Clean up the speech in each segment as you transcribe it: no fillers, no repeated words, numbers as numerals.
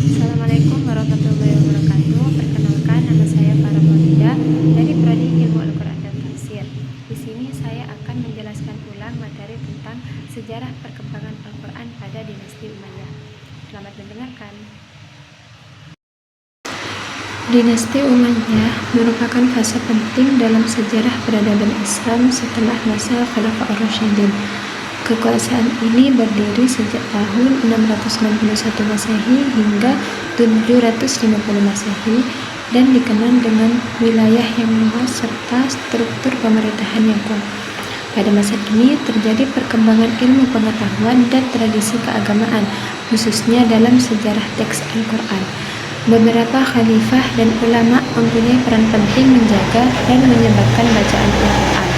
Assalamualaikum warahmatullahi wabarakatuh. Perkenalkan, nama saya Farah Maulida dari Prodi Ilmu Al-Quran dan Tafsir. Di sini saya akan menjelaskan ulang materi tentang sejarah perkembangan Al-Quran pada dinasti Umayyah. Selamat mendengarkan. Dinasti Umayyah merupakan fase penting dalam sejarah peradaban Islam setelah masa Khalifah Ar-Rasyidin. Kekuasaan ini berdiri sejak tahun 661 Masehi hingga 750 Masehi dan dikenal dengan wilayah yang luas serta struktur pemerintahan yang kuat. Pada masa ini terjadi perkembangan ilmu pengetahuan dan tradisi keagamaan, khususnya dalam sejarah teks Al-Quran. Beberapa khalifah dan ulama mempunyai peran penting menjaga dan menyebarkan bacaan Al-Quran.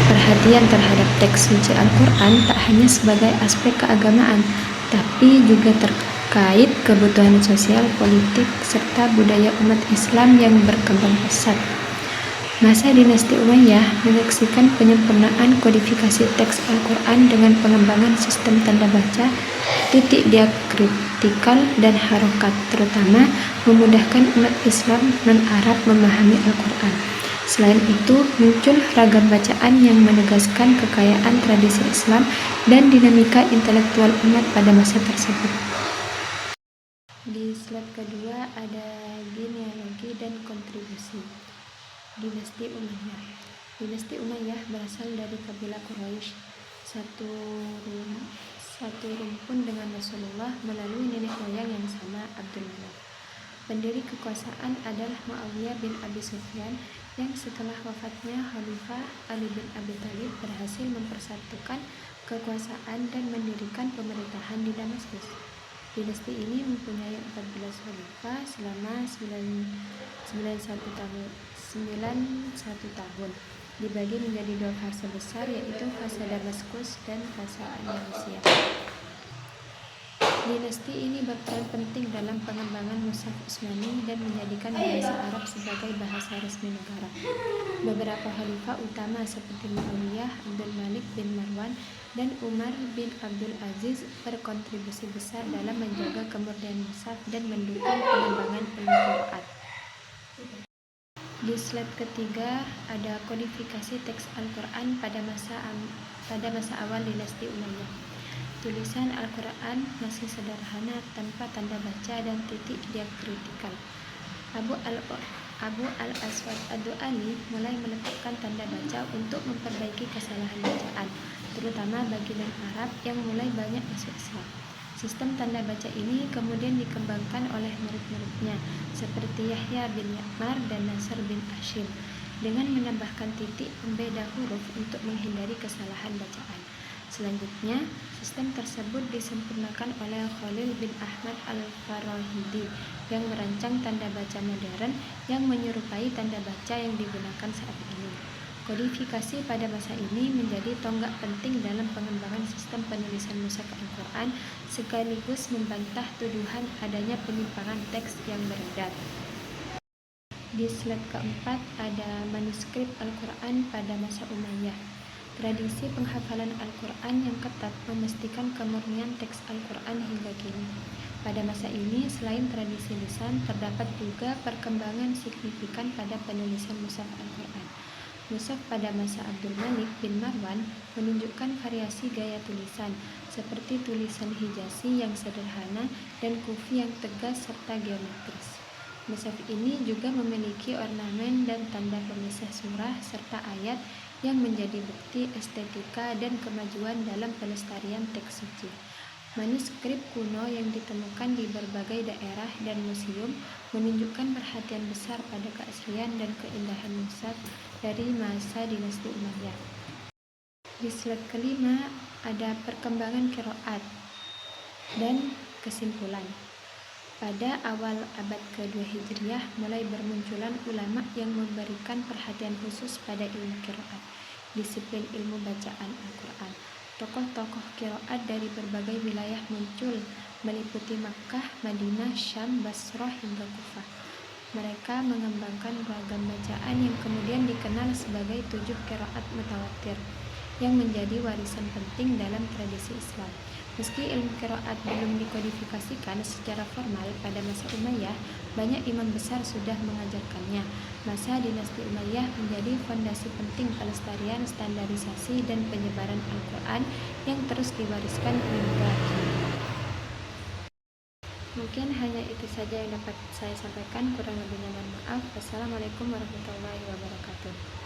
Perhatian terhadap teks suci Al-Quran tak hanya sebagai aspek keagamaan, tapi juga terkait kebutuhan sosial, politik, serta budaya umat Islam yang berkembang pesat. Masa dinasti Umayyah menyaksikan penyempurnaan kodifikasi teks Al-Quran dengan pengembangan sistem tanda baca, titik diakritikal, dan harokat, terutama memudahkan umat Islam non-Arab memahami Al-Quran. Selain itu, muncul ragam bacaan yang menegaskan kekayaan tradisi Islam dan dinamika intelektual umat pada masa tersebut. Di slide kedua ada genealogi dan kontribusi dinasti Umayyah. Dinasti Umayyah berasal dari kabilah Quraisy, satu rumpun dengan Rasulullah melalui nenek moyang yang sama, Abdul Manaf. Pendiri kekuasaan adalah Muawiyah bin Abi Sufyan yang setelah wafatnya Khalifah Ali bin Abi Thalib berhasil mempersatukan kekuasaan dan mendirikan pemerintahan di Damaskus. Dinasti ini mempunyai 14 khalifah selama 91 tahun, dibagi menjadi dua fase besar, yaitu fase Damaskus dan fase Andalusia. Dinasti ini berperan penting dalam pengembangan Mushaf Utsmani dan menjadikan bahasa Arab sebagai bahasa resmi negara. Beberapa khalifah utama seperti Muawiyah, Abdul Malik bin Marwan, dan Umar bin Abdul Aziz berkontribusi besar dalam menjaga kemurnian Mushaf dan mendukung pengembangan ilmu Qiraat. Di slide ketiga ada kodifikasi teks Al-Quran pada masa awal dinasti Umayyah. Tulisan Al-Quran masih sederhana tanpa tanda baca dan titik diakritikal. Abu al-Aswad ad-Du'ali mulai meletakkan tanda baca untuk memperbaiki kesalahan bacaan, terutama bagi non-Arab yang mulai banyak masuk Islam. Sistem tanda baca ini kemudian dikembangkan oleh murid-muridnya seperti Yahya bin Ya'mar dan Nasr bin Ashim dengan menambahkan titik pembeda huruf untuk menghindari kesalahan bacaan. Selanjutnya, sistem tersebut disempurnakan oleh Khalil bin Ahmad al-Farahidi yang merancang tanda baca modern yang menyerupai tanda baca yang digunakan saat ini. Kodifikasi pada masa ini menjadi tonggak penting dalam pengembangan sistem penulisan mushaf Al-Quran sekaligus membantah tuduhan adanya penyimpangan teks yang beredar. Di slide keempat ada manuskrip Al-Quran pada masa Umayyah. Tradisi penghafalan Al-Quran yang ketat memastikan kemurnian teks Al-Quran hingga kini. Pada masa ini, selain tradisi lisan, terdapat juga perkembangan signifikan pada penulisan mushaf Al-Quran. Mushaf pada masa Abdul Malik bin Marwan menunjukkan variasi gaya tulisan, seperti tulisan Hijazi yang sederhana dan Kufi yang tegas serta geometris. Mushaf ini juga memiliki ornamen dan tanda pemisah surah serta ayat yang menjadi bukti estetika dan kemajuan dalam pelestarian teks suci. Manuskrip kuno yang ditemukan di berbagai daerah dan museum menunjukkan perhatian besar pada keaslian dan keindahan mushaf dari masa dinasti Umayyah. Di slide kelima ada perkembangan qiraat dan kesimpulan. Pada awal abad ke-2 Hijriah mulai bermunculan ulama yang memberikan perhatian khusus pada ilmu qiraat, disiplin ilmu bacaan Al-Quran. Tokoh-tokoh qiraat dari berbagai wilayah muncul, meliputi Makkah, Madinah, Syam, Basrah hingga Kufah. Mereka mengembangkan ragam bacaan yang kemudian dikenal sebagai 7 qiraat mutawatir yang menjadi warisan penting dalam tradisi Islam. Meski ilmu qiraat belum dikodifikasikan secara formal pada masa Umayyah, banyak imam besar sudah mengajarkannya. Masa dinasti Umayyah menjadi fondasi penting pelestarian, standarisasi, dan penyebaran Al-Quran yang terus diwariskan hingga kini. Mungkin hanya itu saja yang dapat saya sampaikan, kurang lebihnya mohon maaf. Wassalamualaikum warahmatullahi wabarakatuh.